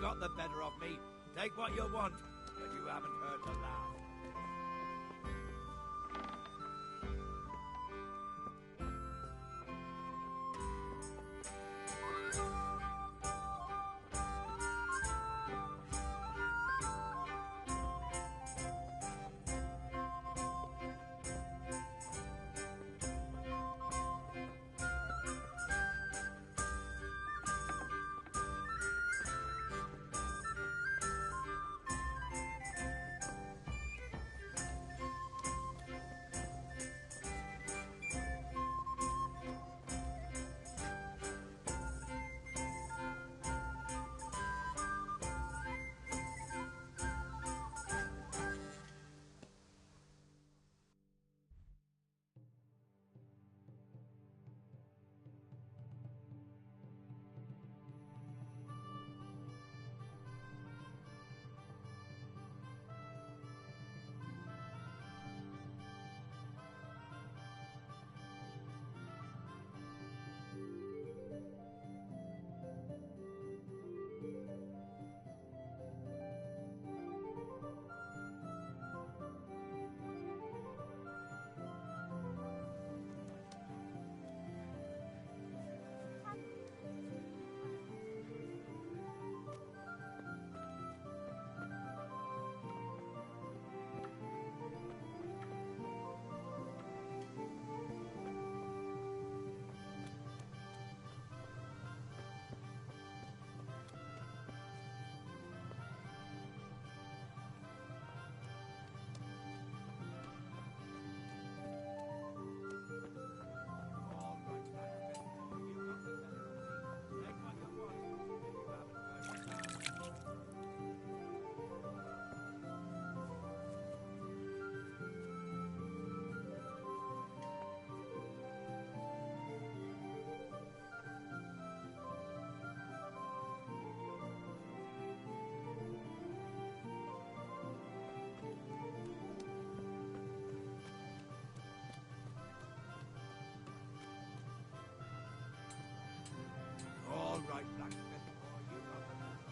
got the better of me. Take what you want, but you haven't heard the last. All right, blacksmith. You got the better.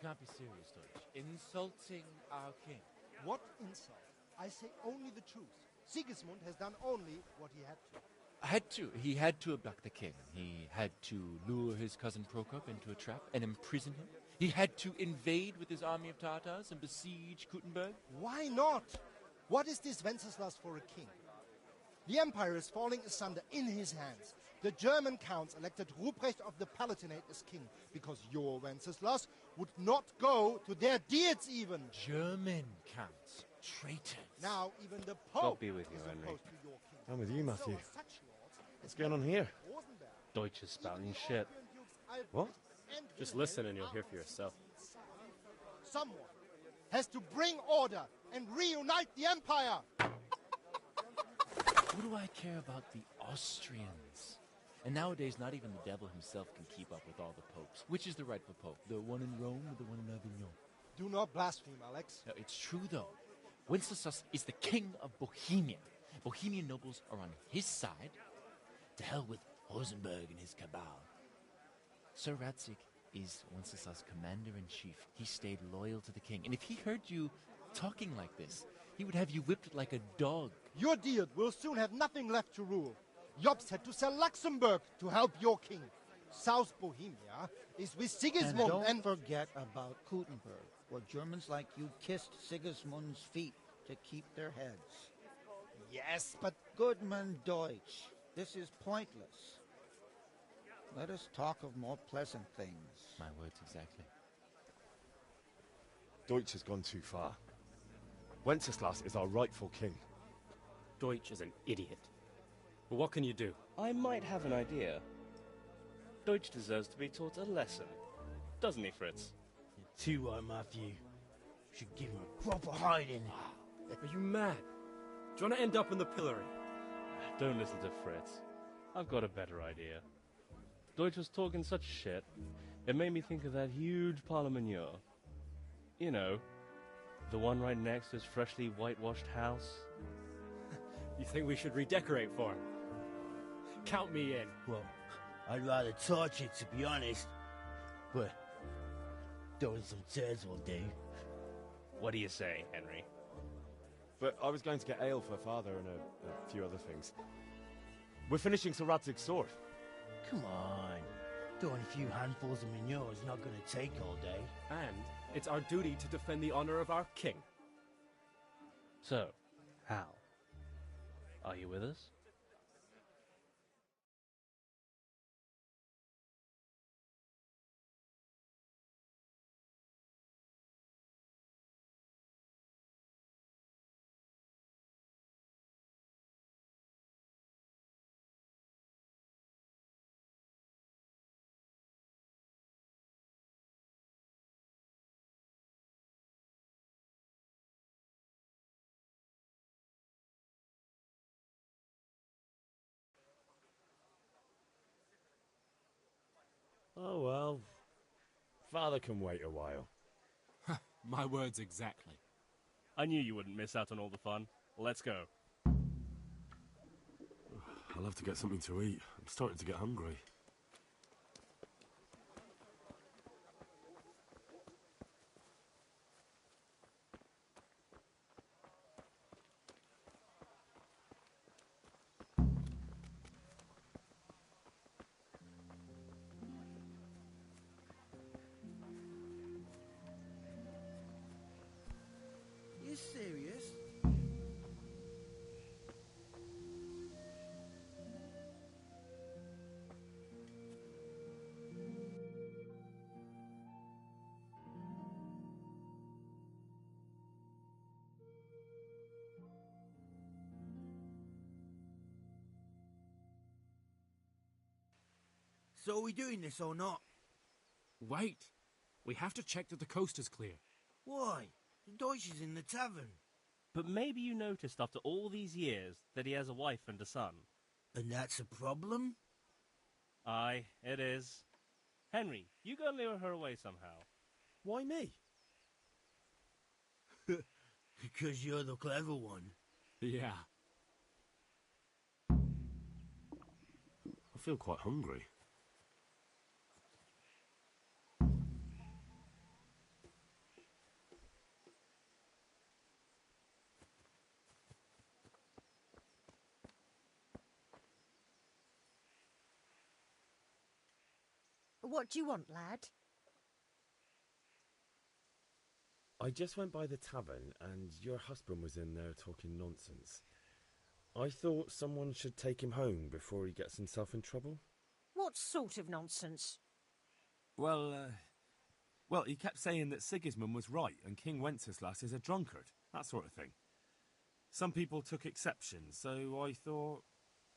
can't be serious, Deutsch. Insulting our king. What insult? I say only the truth. Sigismund has done only what he had to. He had to abduct the king. He had to lure his cousin Prokop into a trap and imprison him. He had to invade with his army of Tatars and besiege Kuttenberg. Why not? What is this Wenceslas for a king? The empire is falling asunder in his hands. The German counts elected Ruprecht of the Palatinate as king because your Wenceslas would not go to their deeds even. German counts. Traitors. Now even the Pope God be with you, is Henry. opposed to your king. I'm with you, Matthew. So are such lords as What's going on here? Rosenberg, Deutsch is spouting shit. What? and Just Wilhelm listen and you'll are hear for yourself. Someone has to bring order and reunite the empire. What do I care about the Austrians? And nowadays, not even the devil himself can keep up with all the popes. Which is the rightful pope? The one in Rome or the one in Avignon? Do not blaspheme, Alex. No, it's true, though. Wenceslas is the king of Bohemia. Bohemian nobles are on his side. To hell with Rosenberg and his cabal. Sir Ratzik is Wenceslas' commander-in-chief. He stayed loyal to the king. And if he heard you talking like this, he would have you whipped like a dog. Your Diet will soon have nothing left to rule. Jobst had to sell Luxembourg to help your king. South Bohemia is with Sigismund And don't forget about Kuttenberg, where Germans like you kissed Sigismund's feet to keep their heads. Yes, but Goodman Deutsch, this is pointless. Let us talk of more pleasant things. My words exactly. Deutsch has gone too far. Wenceslas is our rightful king. Deutsch is an idiot. But what can you do? I might have an idea. Deutsch deserves to be taught a lesson. Doesn't he, Fritz? Too right, Matthew. Should give him a proper hiding. Are you mad? Do you want to end up in the pillory? Don't listen to Fritz. I've got a better idea. Deutsch was talking such shit, it made me think of that huge parliament. You know, the one right next to his freshly whitewashed house. You think we should redecorate for him? Count me in. Well, I'd rather torch it, to be honest. But throwing some tears will do. What do you say, Henry? But I was going to get ale for father and a few other things. We're finishing Sir Radzig's sword. Come on. Throwing a few handfuls of manure is not going to take all day. And it's our duty to defend the honor of our king. So, Hal, are you with us? Oh well. Father can wait a while. My words exactly. I knew you wouldn't miss out on all the fun. Let's go. I'll have to get something to eat. I'm starting to get hungry. You serious? So are we doing this or not? Wait. We have to check that the coast is clear. Why? The Deutsch is in the tavern. But maybe you noticed after all these years that he has a wife and a son. And that's a problem? Aye, it is. Henry, you go and lure her away somehow. Why me? Because you're the clever one. Yeah. I feel quite hungry. What do you want, lad? I just went by the tavern and your husband was in there talking nonsense. I thought someone should take him home before he gets himself in trouble. What sort of nonsense? Well, he kept saying that Sigismund was right and King Wenceslas is a drunkard, that sort of thing. Some people took exception, so I thought...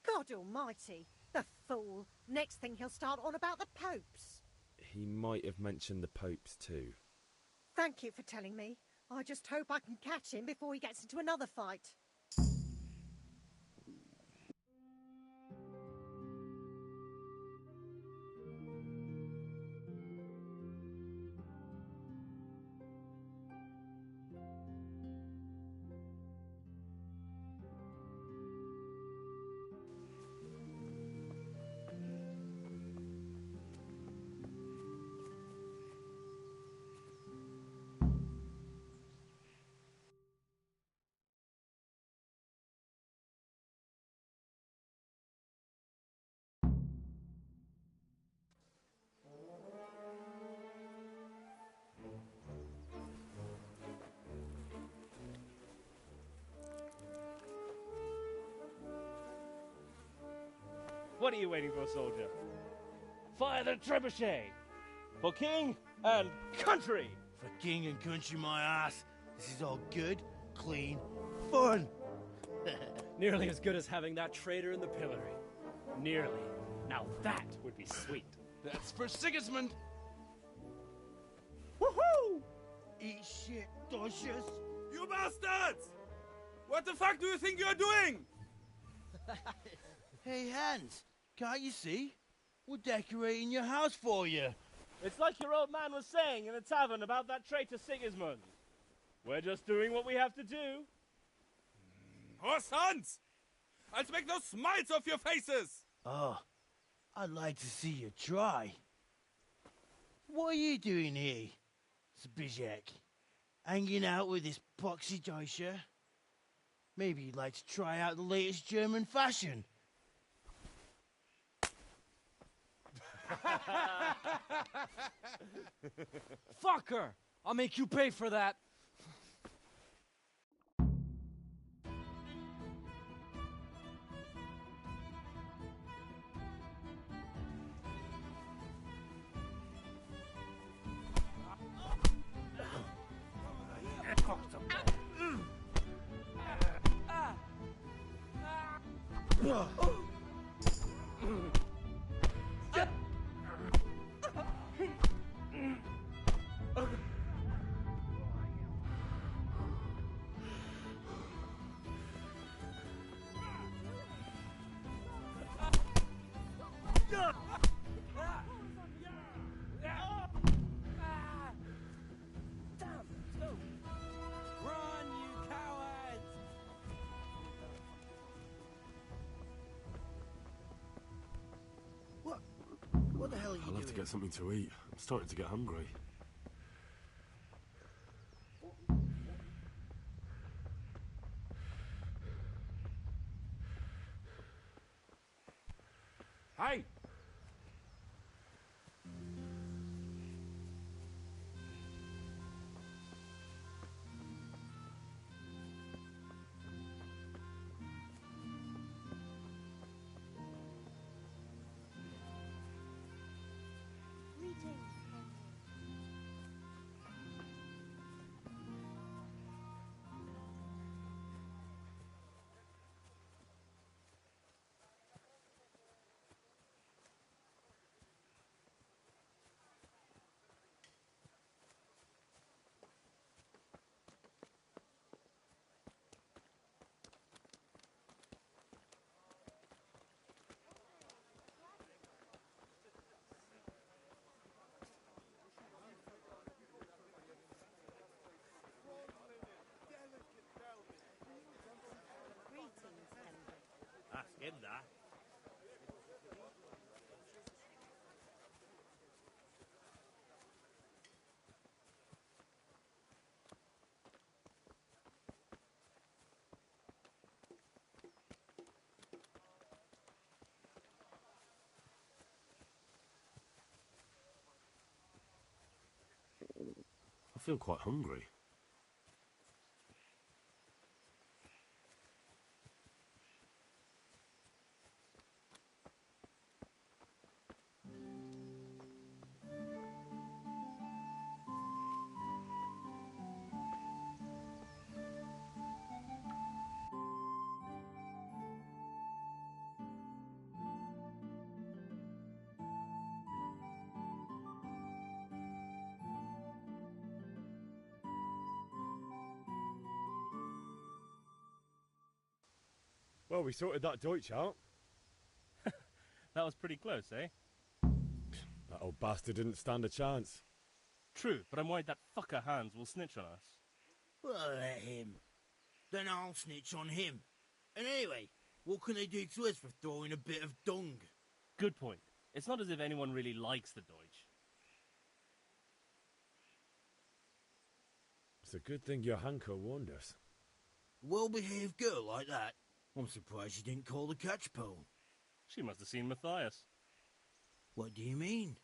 God almighty, the fool. Next thing he'll start on about the popes. He might have mentioned the popes too. Thank you for telling me. I just hope I can catch him before he gets into another fight. What are you waiting for, soldier? Fire the trebuchet! For king and country! For king and country, my ass. This is all good, clean, fun. Nearly as good as having that traitor in the pillory. Nearly. Now that would be sweet. That's for Sigismund. Woohoo! Eat shit, dodgers. You bastards! What the fuck do you think you're doing? Hey, Hans, can't you see? We're decorating your house for you. It's like your old man was saying in the tavern about that traitor Sigismund. We're just doing what we have to do. Horse Hans! I'll make those smiles off your faces! Oh, I'd like to see you try. What are you doing here, Zbigniew? Hanging out with this poxy Deutscher? Maybe you'd like to try out the latest German fashion. Fucker! I'll make you pay for that. What the hell are you doing? I'll have to get something to eat. I'm starting to get hungry. Hey! Ask him that. I feel quite hungry. Well, we sorted that Deutsch out. That was pretty close, eh? That old bastard didn't stand a chance. True, but I'm worried that fucker Hans will snitch on us. Well, let him. Then I'll snitch on him. And anyway, what can they do to us for throwing a bit of dung? Good point. It's not as if anyone really likes the Deutsch. It's a good thing your Hanko warned us. A well-behaved girl like that. I'm surprised she didn't call the catch pole. She must have seen Matthias. What do you mean?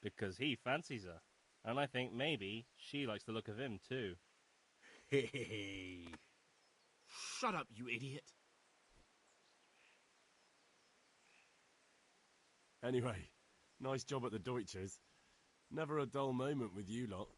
Because he fancies her. And I think maybe she likes the look of him too. Hey. Shut up, you idiot. Anyway, nice job at the Deutschers. Never a dull moment with you lot.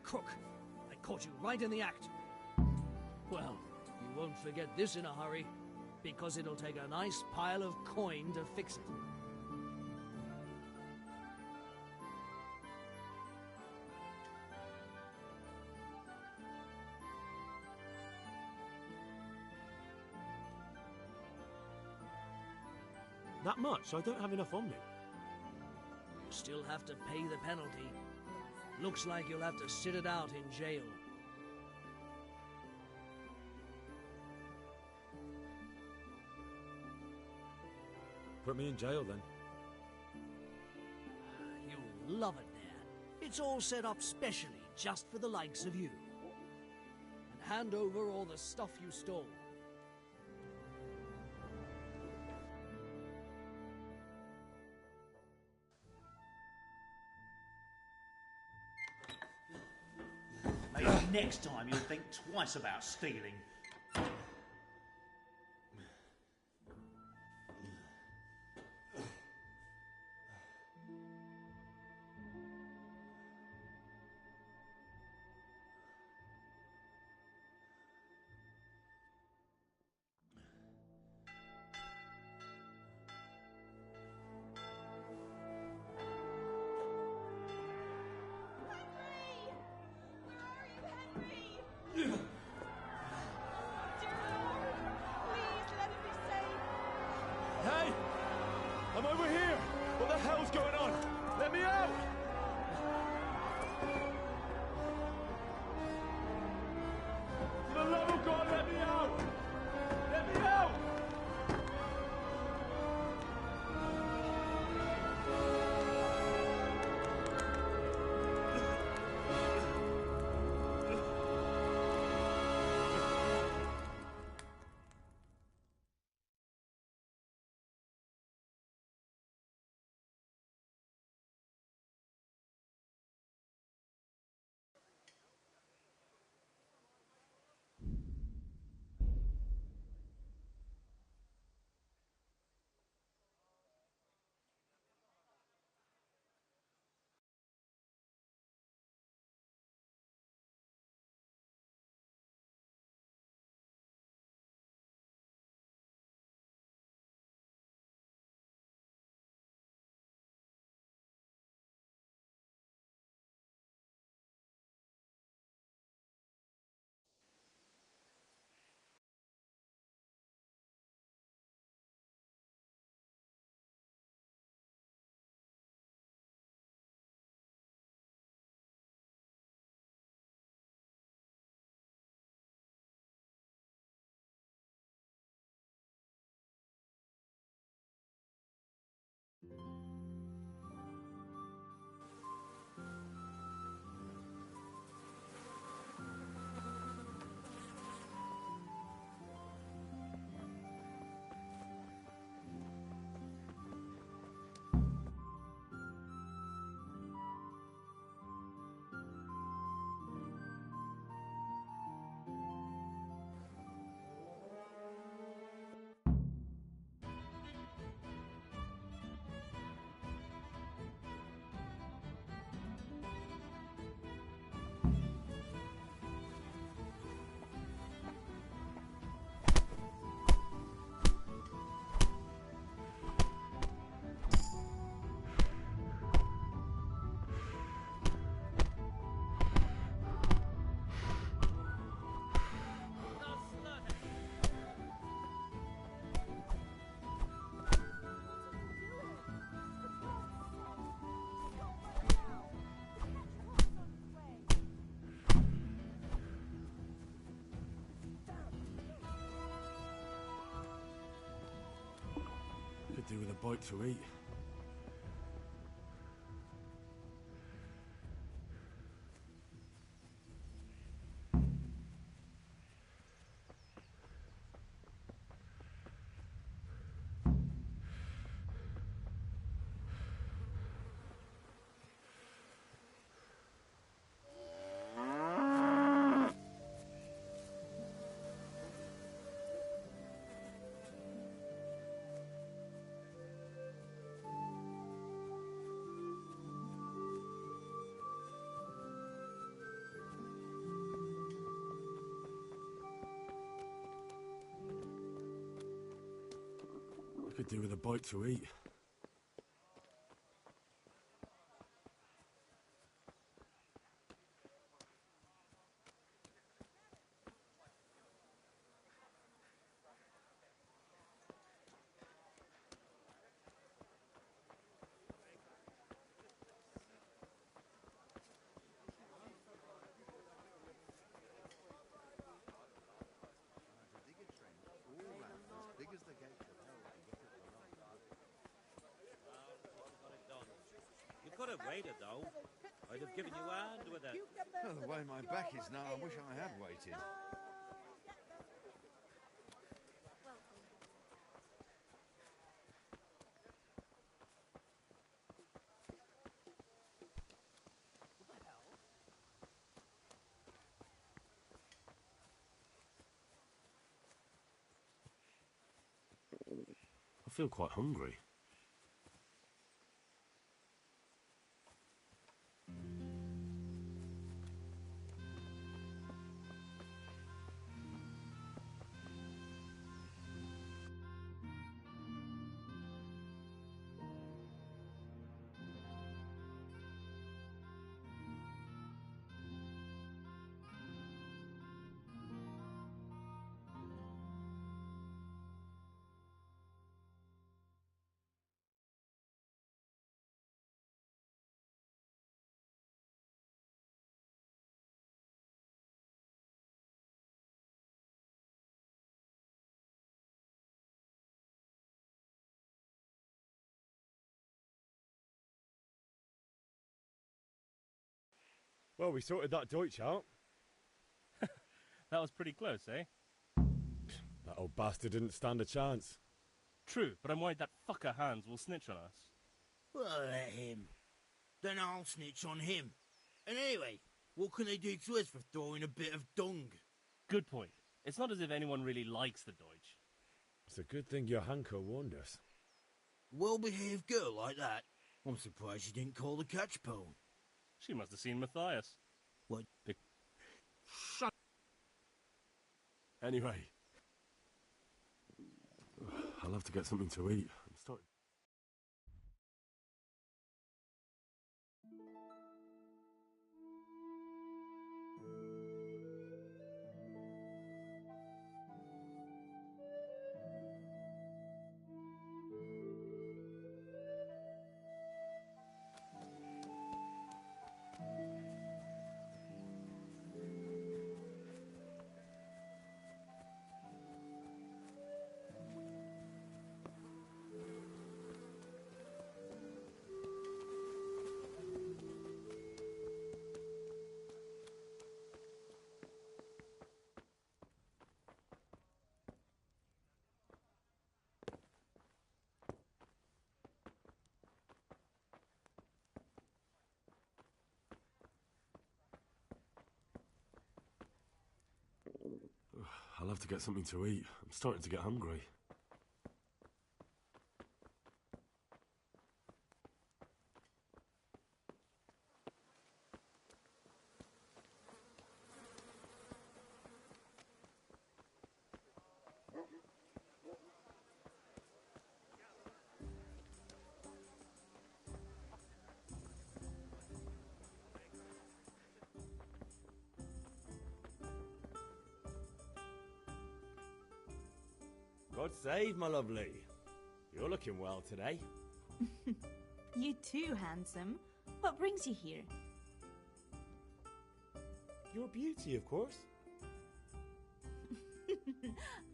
Crook, I caught you right in the act. Well, you won't forget this in a hurry, because it'll take a nice pile of coin to fix it. That much? I don't have enough on me. You still have to pay the penalty. Looks like you'll have to sit it out in jail. Put me in jail then. You'll love it there. It's all set up specially just for the likes of you. And hand over all the stuff you stole. Next time you'll think twice about stealing. Hey! I'm over here! What the hell's going on? Let me out! For the love of God, let me out! Let me out! Could do with a bite to eat. Could do with a bite to eat. You could have waited, though. I'd have given you a hand with it. Well, the way my back is now, I wish I had waited. I feel quite hungry. Well, we sorted that Deutsch out. That was pretty close, eh? That old bastard didn't stand a chance. True, but I'm worried that fucker Hans will snitch on us. Well, let him. Then I'll snitch on him. And anyway, what can they do to us for throwing a bit of dung? Good point. It's not as if anyone really likes the Deutsch. It's a good thing your Hanko warned us. Well-behaved girl like that. I'm surprised she didn't call the catch pole. She must have seen Matthias. What? Shut. Anyway, I'll have to get something to eat. I'm starting. I'll have to get something to eat. I'm starting to get hungry. God save, my lovely. You're looking well today. You too, handsome. What brings you here? Your beauty, of course.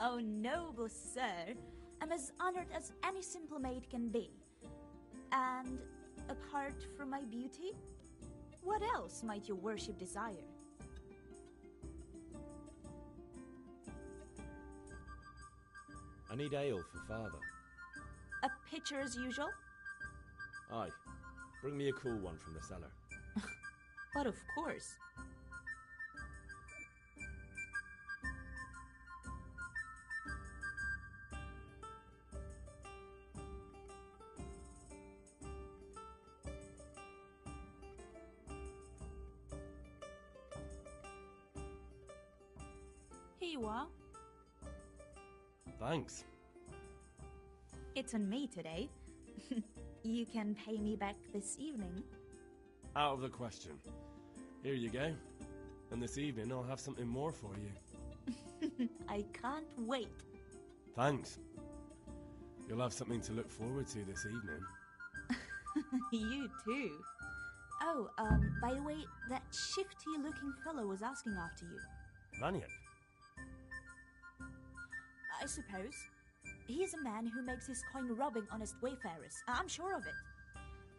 Oh, noble sir. I'm as honored as any simple maid can be. And apart from my beauty, what else might your worship desire? I need ale for father. A pitcher as usual? Aye. Bring me a cool one from the cellar. But of course. Here you are. Thanks. It's on me today. You can pay me back this evening. Out of the question. Here you go. And this evening I'll have something more for you. I can't wait. Thanks. You'll have something to look forward to this evening. You too. Oh, by the way, that shifty-looking fellow was asking after you. Maniac? I suppose. He's a man who makes his coin robbing honest wayfarers. I'm sure of it.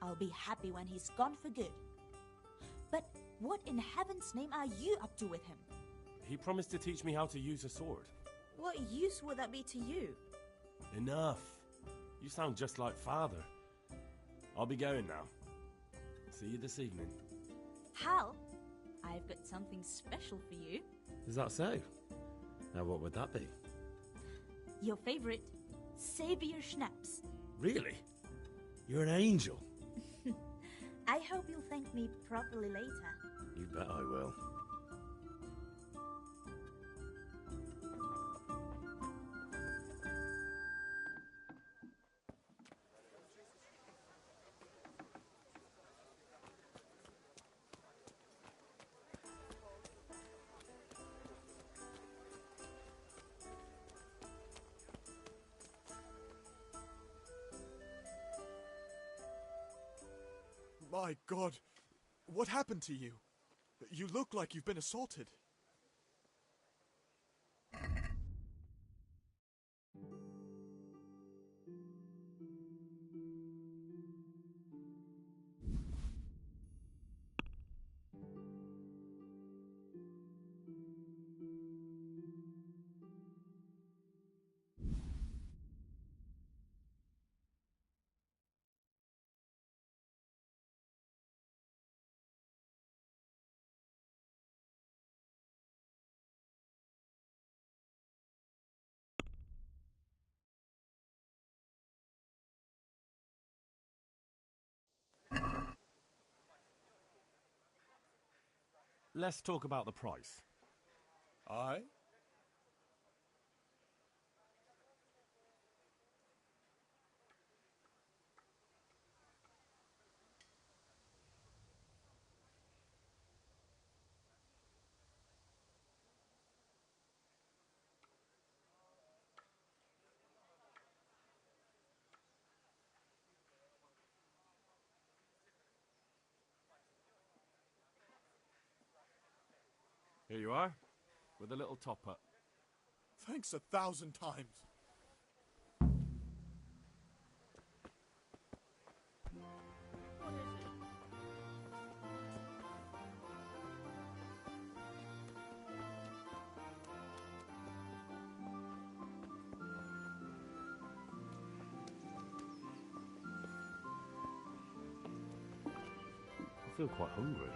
I'll be happy when he's gone for good. But what in heaven's name are you up to with him? He promised to teach me how to use a sword. What use would that be to you? Enough. You sound just like father. I'll be going now. See you this evening. Hal, I've got something special for you. Is that so? Now what would that be? Your favorite, Savior Schnapps. Really? You're an angel. I hope you'll thank me properly later. You bet I will. My God, what happened to you? You look like you've been assaulted. Let's talk about the price. Aye? Here you are, with a little top-up. Thanks 1,000 times. I feel quite hungry.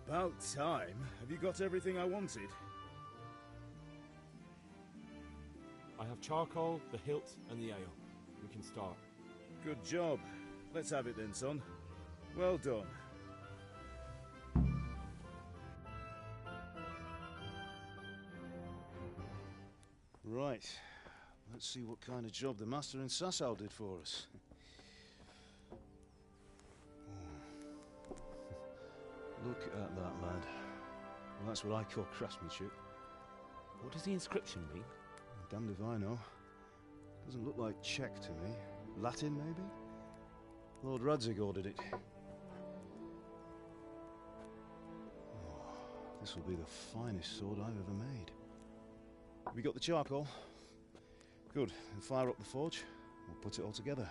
About time. Have you got everything I wanted? I have charcoal, the hilt, and the ale. We can start. Good job. Let's have it then, son. Well done. Right. Let's see what kind of job the master in Sasau did for us. Look at that, lad. Well, that's what I call craftsmanship. What does the inscription mean? Damned if I know. Doesn't look like Czech to me. Latin, maybe? Lord Radzig ordered it. Oh, this will be the finest sword I've ever made. Have you got the charcoal? Good. Then fire up the forge. We'll put it all together.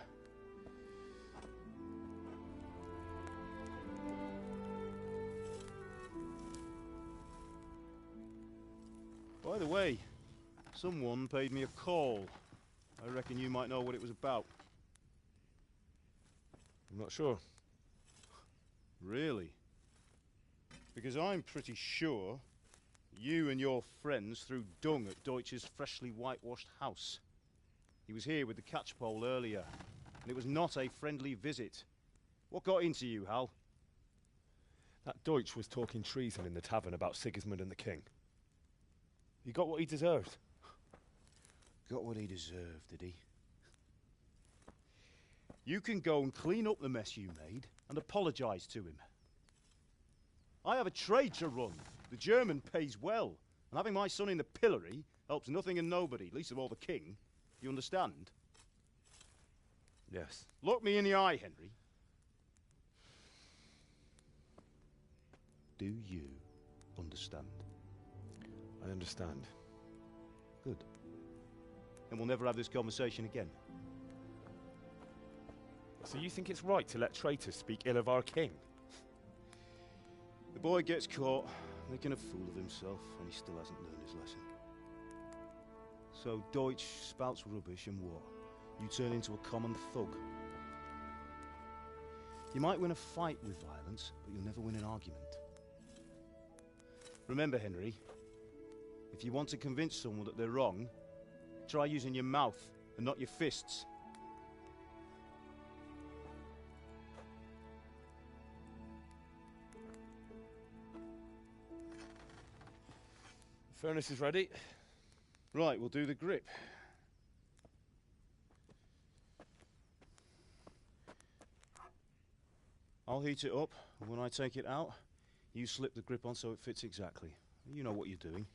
By the way, someone paid me a call. I reckon you might know what it was about. I'm not sure. Really? Because I'm pretty sure you and your friends threw dung at Deutsch's freshly whitewashed house. He was here with the catchpole earlier, and it was not a friendly visit. What got into you, Hal? That Deutsch was talking treason in the tavern about Sigismund and the king. He got what he deserved. Got what he deserved, did he? You can go and clean up the mess you made and apologise to him. I have a trade to run. The German pays well, and having my son in the pillory helps nothing and nobody, least of all the king. You understand? Yes. Look me in the eye, Henry. Do you understand? I understand. Good. And we'll never have this conversation again. So you think it's right to let traitors speak ill of our king? The boy gets caught making a fool of himself, and he still hasn't learned his lesson. So Deutsch spouts rubbish, and what? You turn into a common thug. You might win a fight with violence, but you'll never win an argument. Remember, Henry, if you want to convince someone that they're wrong, try using your mouth and not your fists. The furnace is ready. Right, we'll do the grip. I'll heat it up, and when I take it out, you slip the grip on so it fits exactly. You know what you're doing.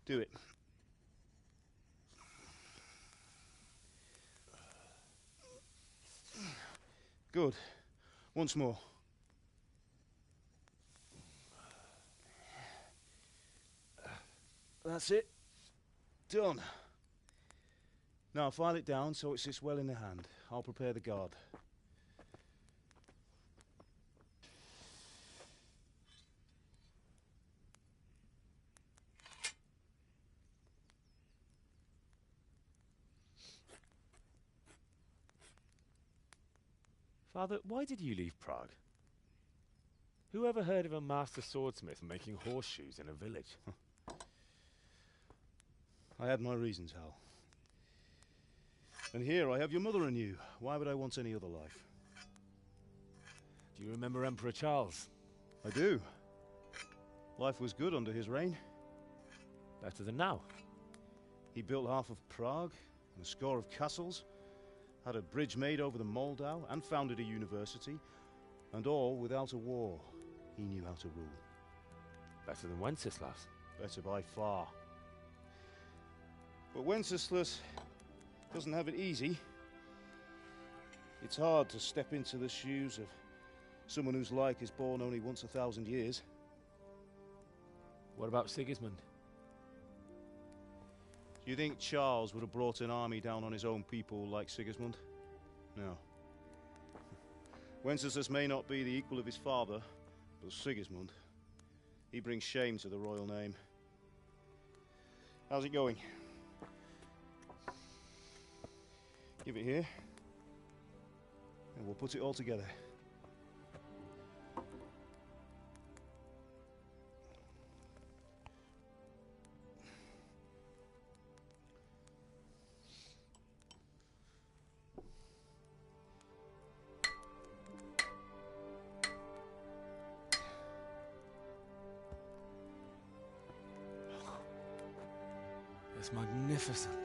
Do it. Good. Once more. That's it. Done. Now file it down so it sits well in the hand. I'll prepare the guard. Father, why did you leave Prague? Who ever heard of a master swordsmith making horseshoes in a village? I had my reasons, Hal. And here I have your mother and you. Why would I want any other life? Do you remember Emperor Charles? I do. Life was good under his reign. Better than now. He built half of Prague and a score of castles, had a bridge made over the Moldau, and founded a university, and all without a war. He knew how to rule. Better than Wenceslas. Better by far. But Wenceslas doesn't have it easy. It's hard to step into the shoes of someone whose like is born only once 1,000 years. What about Sigismund? Do you think Charles would have brought an army down on his own people like Sigismund? No. Wenceslas may not be the equal of his father, but Sigismund, he brings shame to the royal name. How's it going? Give it here, and we'll put it all together. It's magnificent.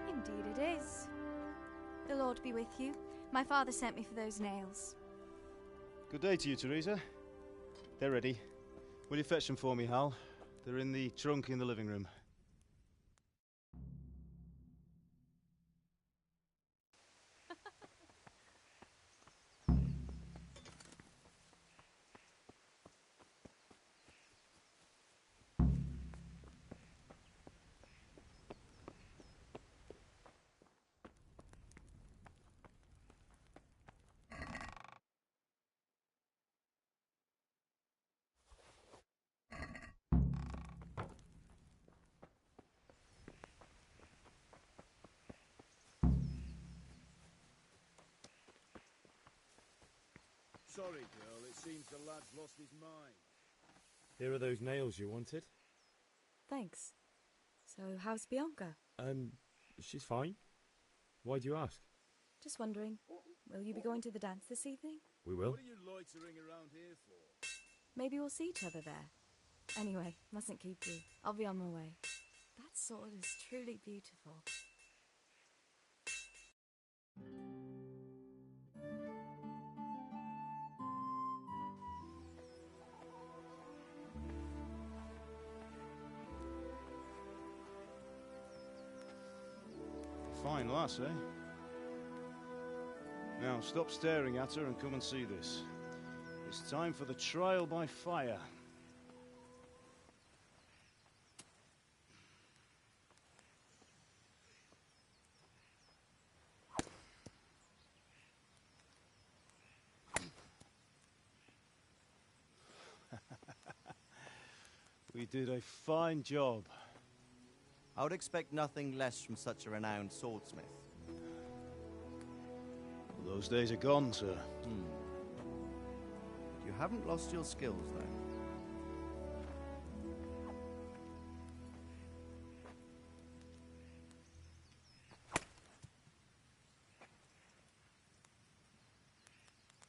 Indeed it is. The Lord be with you. My father sent me for those nails. Good day to you, Teresa. They're ready. Will you fetch them for me, Hal? They're in the trunk in the living room. Sorry, girl. It seems the lad's lost his mind. Here are those nails you wanted. Thanks. So, how's Bianca? She's fine. Why do you ask? Just wondering, will you be going to the dance this evening? We will. What are you loitering around here for? Maybe we'll see each other there. Anyway, mustn't keep you. I'll be on my way. That sword is truly beautiful. Fine lass, eh? Now, stop staring at her and come and see this. It's time for the trial by fire. We did a fine job. I would expect nothing less from such a renowned swordsmith. Those days are gone, sir. You haven't lost your skills, though.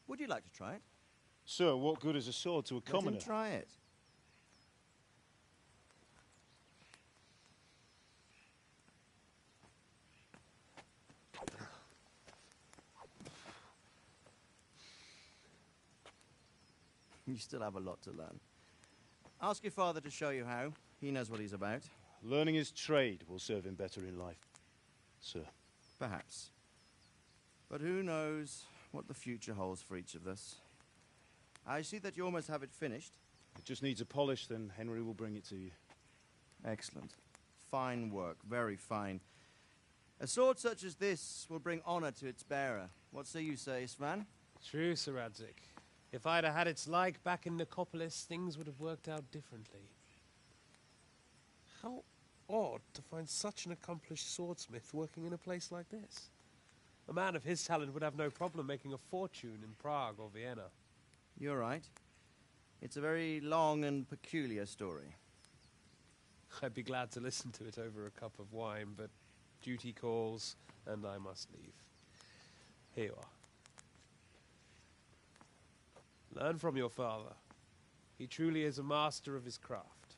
Would you like to try it? Sir, what good is a sword to a commoner? Let him try it. You still have a lot to learn. Ask your father to show you how. He knows what he's about. Learning his trade will serve him better in life, sir. Perhaps. But who knows what the future holds for each of us. I see that you almost have it finished. It just needs a polish, then Henry will bring it to you. Excellent. Fine work, very fine. A sword such as this will bring honor to its bearer. What say you, Svan? True, Sir Radzik. If I'd have had its like back in Nicopolis, things would have worked out differently. How odd to find such an accomplished swordsmith working in a place like this. A man of his talent would have no problem making a fortune in Prague or Vienna. You're right. It's a very long and peculiar story. I'd be glad to listen to it over a cup of wine, but duty calls, and I must leave. Here you are. Learn from your father. He truly is a master of his craft.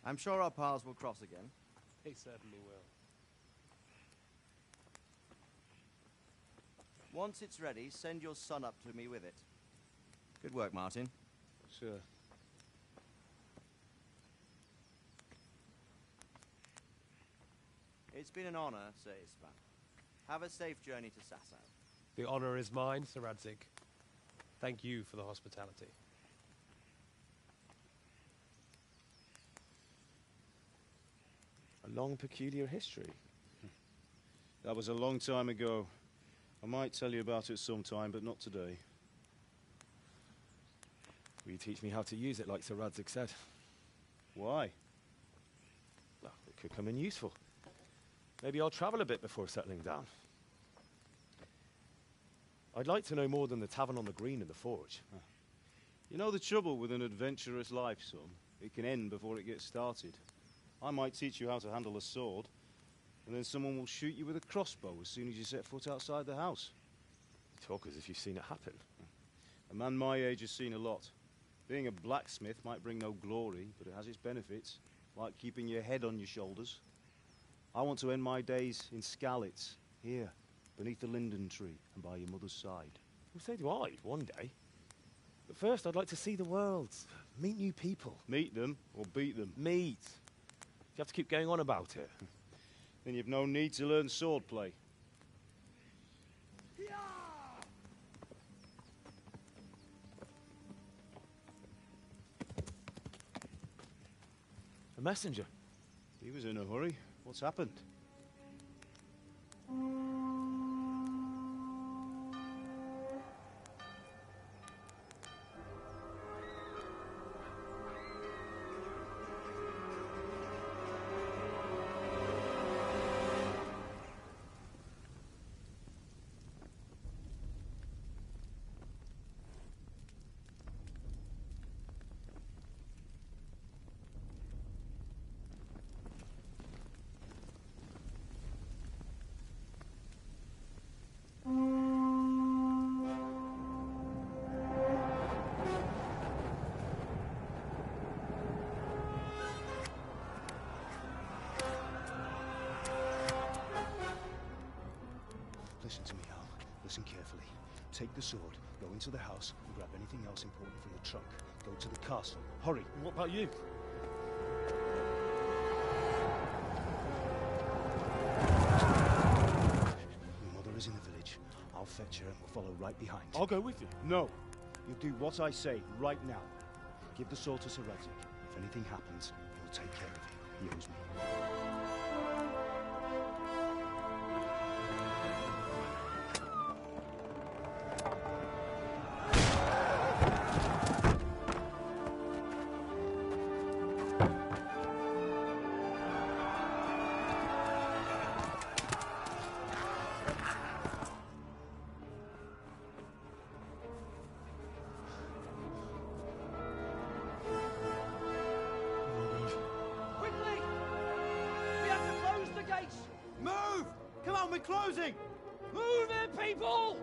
I'm sure our paths will cross again. He certainly will. Once it's ready, send your son up to me with it. Good work, Martin. Sure. It's been an honor, Sir Isvan. Have a safe journey to Sasau. The honor is mine, Sir Radzik. Thank you for the hospitality. A long, peculiar history. That was a long time ago. I might tell you about it sometime, but not today. Will you teach me how to use it like Sir Radzik said? Why? Well, it could come in useful. Maybe I'll travel a bit before settling down. I'd like to know more than the tavern on the green and the forge. You know the trouble with an adventurous life, son? It can end before it gets started. I might teach you how to handle a sword, and then someone will shoot you with a crossbow as soon as you set foot outside the house. You talk as if you've seen it happen. A man my age has seen a lot. Being a blacksmith might bring no glory, but it has its benefits. like keeping your head on your shoulders. I want to end my days in Skalitz, here, beneath the linden tree and by your mother's side. Well, so do I, one day. But first, I'd like to see the world, meet new people. Meet them or beat them? Meet. You have to keep going on about it. Then you've no need to learn swordplay. A messenger. He was in a hurry. What's happened? Listen to me, Al. Listen carefully. Take the sword, go into the house, and grab anything else important from the trunk. Go to the castle. Hurry. What about you? Your mother is in the village. I'll fetch her and we'll follow right behind. I'll go with you. No. You'll do what I say right now. Give the sword to Sir Radzik. If anything happens, he'll take care of it. He owes me. Move! Come on, we're closing! Move it, people!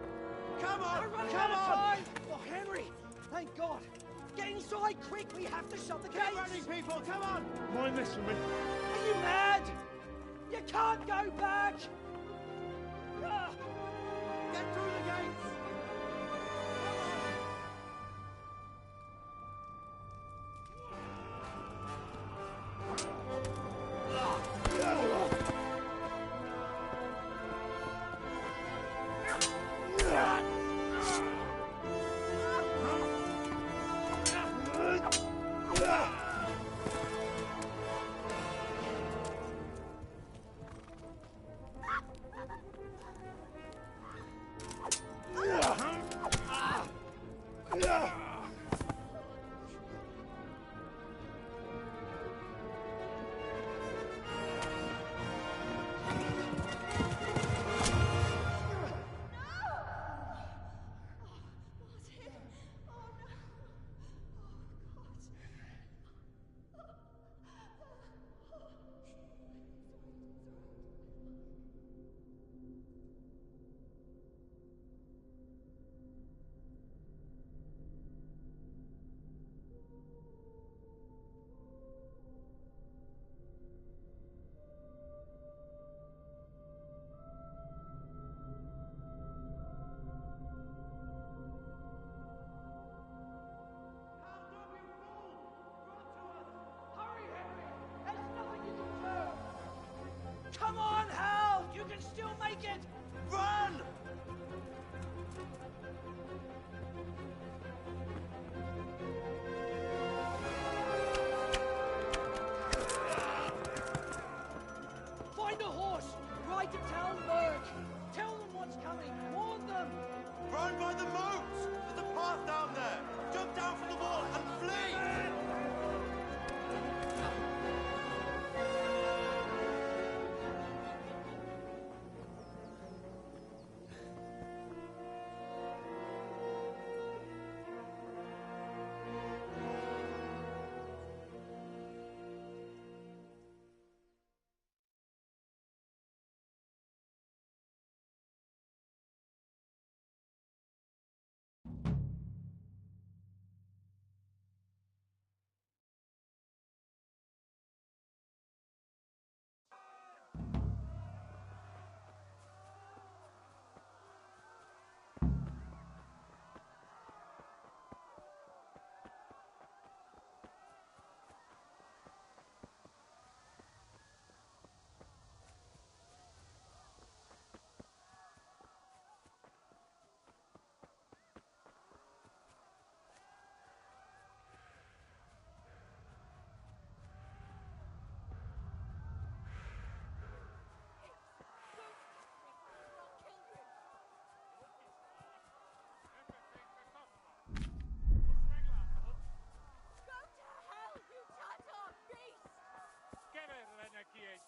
Come on! We're running Come out of on! time! Oh, Henry! Thank God! Get inside, quick! We have to shut the gates! Keep running, people! Come on! Mind this for me. Are you mad? You can't go back! Ah. Get through the gates!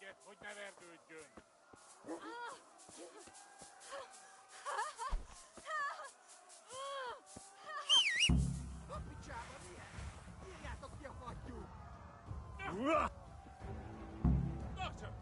Egyet, hogy ne vergődjön. A picsába milyen? Írjátok ki a fattyút! Tartsa!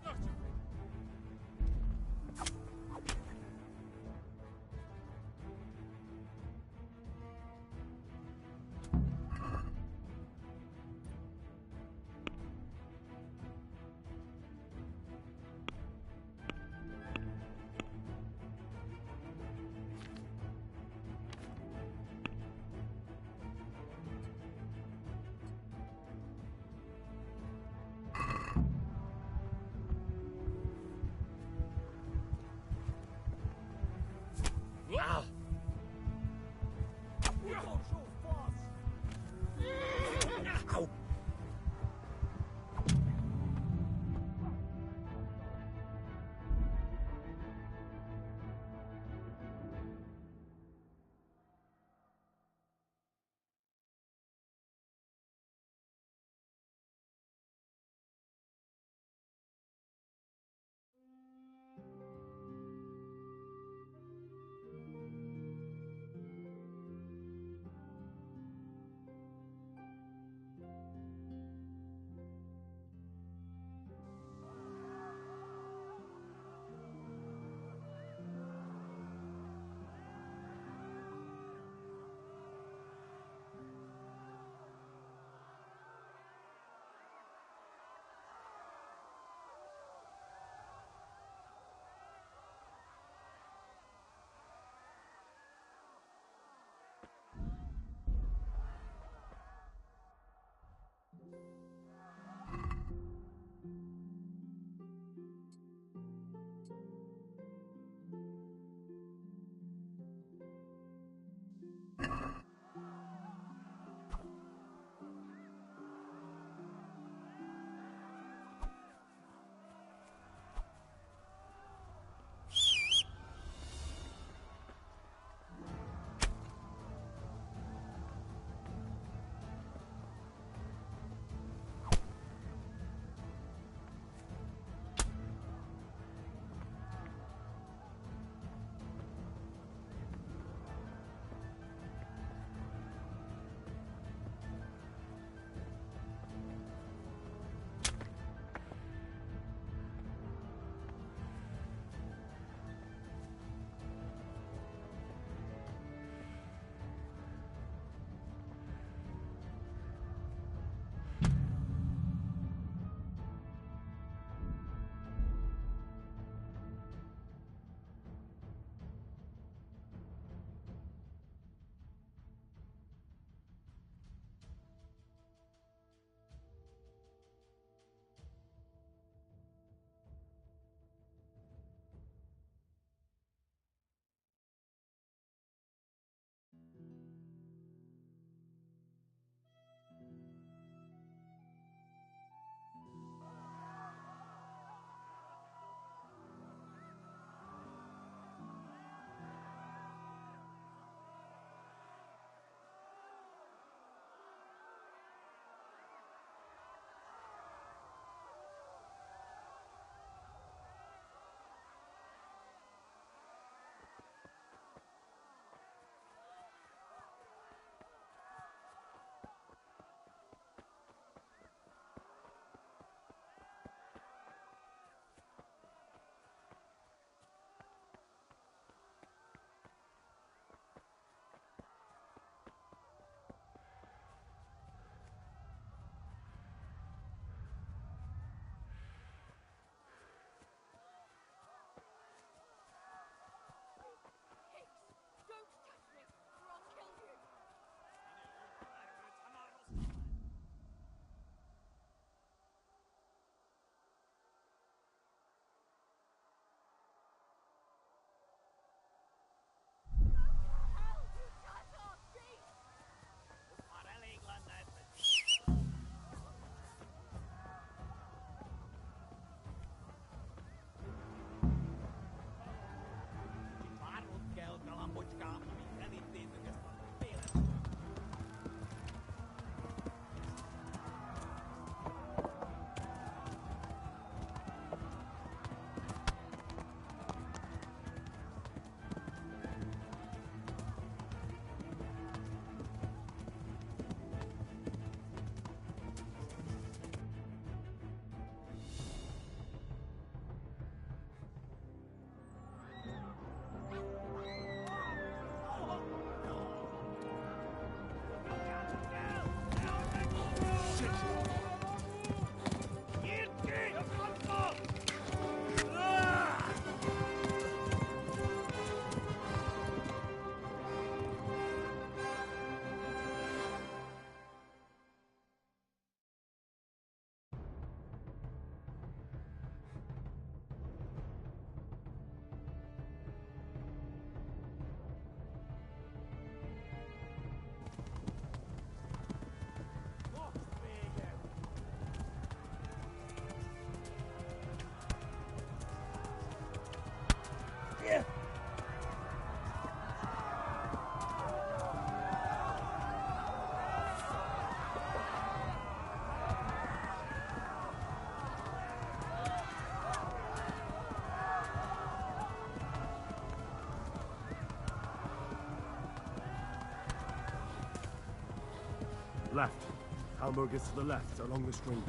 Left. Hamburg is to the left, along the stream.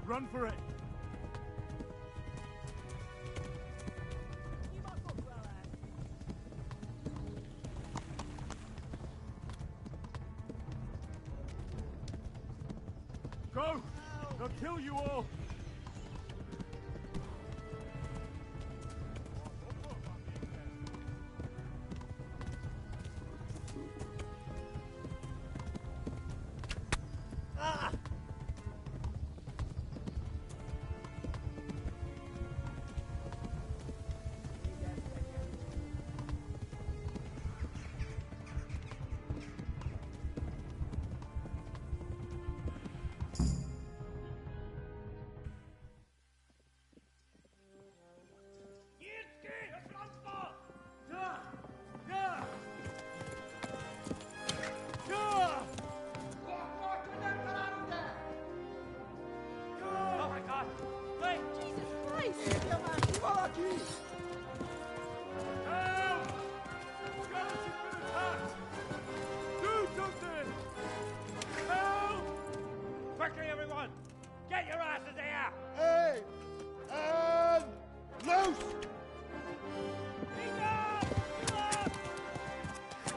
Run for it! Go! They'll kill you all! Quickly, everyone! Get your asses here! Hey! And loose!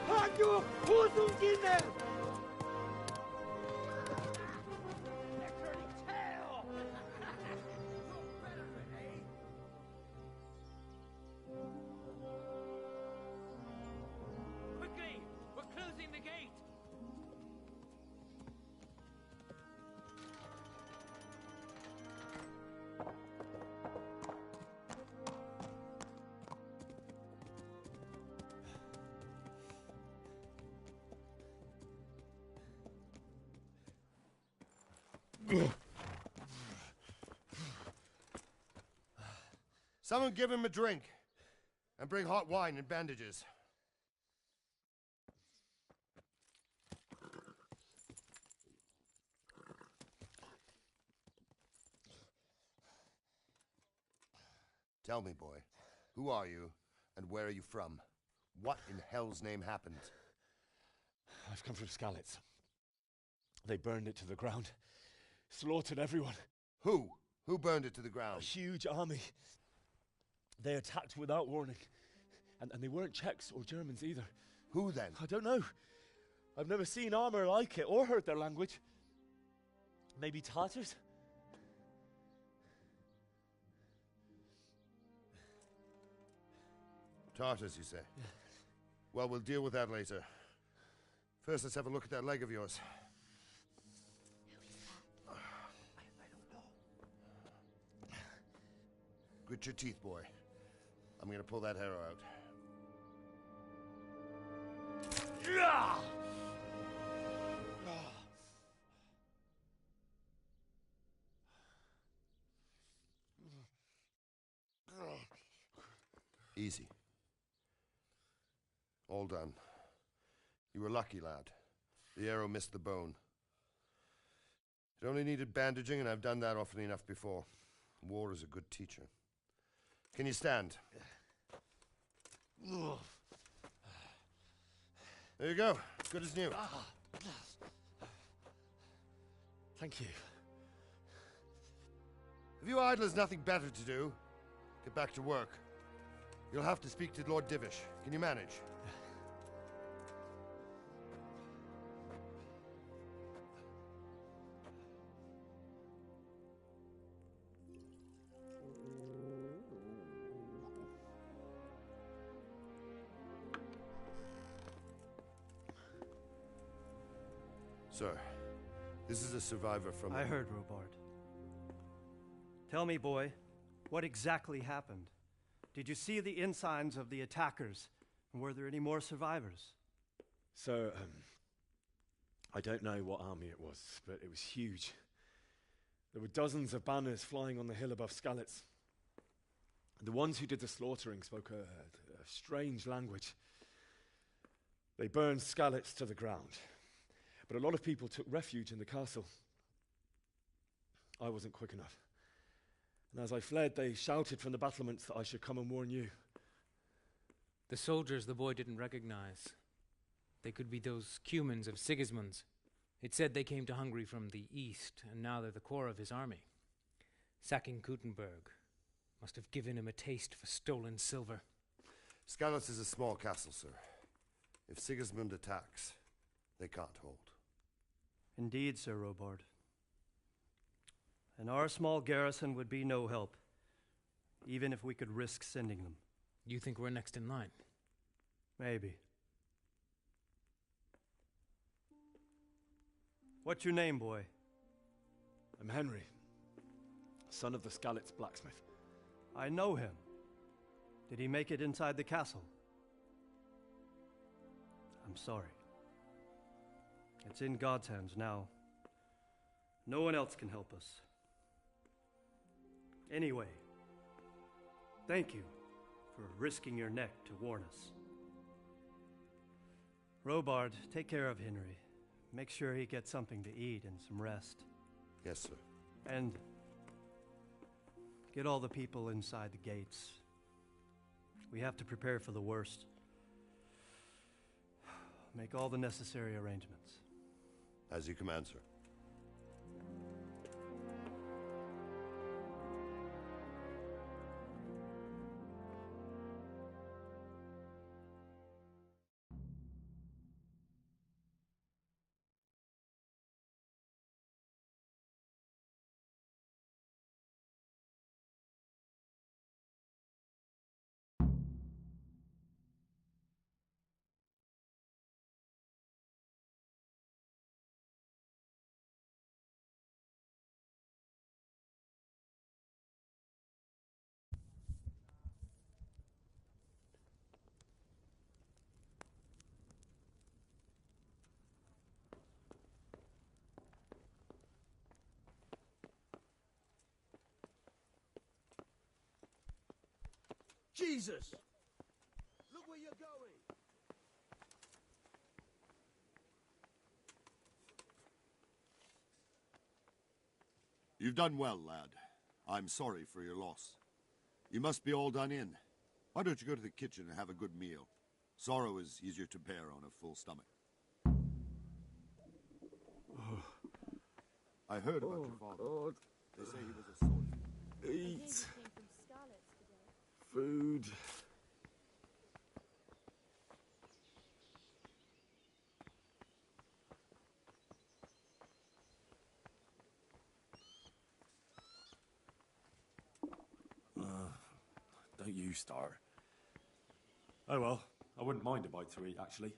Hanju, Husunkinder! Quickly! We're closing the gate! Someone give him a drink. And bring hot wine and bandages. Tell me, boy, who are you and where are you from? What in hell's name happened? I've come from Skalitz. They burned it to the ground. Slaughtered everyone. Who? Who burned it to the ground? A huge army. They attacked without warning. And they weren't Czechs or Germans either. Who then? I don't know. I've never seen armor like it or heard their language. Maybe Tatars? Tartars, you say? Yeah. Well, we'll deal with that later. First, let's have a look at that leg of yours. I don't know. Grit your teeth, boy. I'm gonna pull that arrow out. Easy. All done. You were lucky, lad. The arrow missed the bone. It only needed bandaging, and I've done that often enough before. War is a good teacher. Can you stand? There you go. Good as new. Thank you. If you idlers nothing better to do, get back to work. You'll have to speak to Lord Divish. Can you manage? Sir, this is a survivor from... I heard, Robard. Tell me, boy, what exactly happened? Did you see the ensigns of the attackers? And were there any more survivors? So, I don't know what army it was, but it was huge. There were dozens of banners flying on the hill above Skalitz. The ones who did the slaughtering spoke a strange language. They burned Skalitz to the ground, but a lot of people took refuge in the castle. I wasn't quick enough. And as I fled, they shouted from the battlements that I should come and warn you. The soldiers the boy didn't recognize. They could be those Cumans of Sigismund's. It said they came to Hungary from the east, and now they're the core of his army. Sacking Kuttenberg must have given him a taste for stolen silver. Skalitz is a small castle, sir. If Sigismund attacks, they can't hold. Indeed, Sir Robard. And our small garrison would be no help, even if we could risk sending them. You think we're next in line? Maybe. What's your name, boy? I'm Henry, son of the Skalitz blacksmith. I know him. Did he make it inside the castle? I'm sorry. It's in God's hands now. No one else can help us. Anyway, thank you for risking your neck to warn us. Robard, take care of Henry. Make sure he gets something to eat and some rest. Yes, sir. And get all the people inside the gates. We have to prepare for the worst. Make all the necessary arrangements. As you command, sir. Jesus! Look where you're going! You've done well, lad. I'm sorry for your loss. You must be all done in. Why don't you go to the kitchen and have a good meal? Sorrow is easier to bear on a full stomach. I heard about your father. God. They say he was a soldier. Eat. Food. Don't you start. Oh well, I wouldn't mind a bite to eat, actually.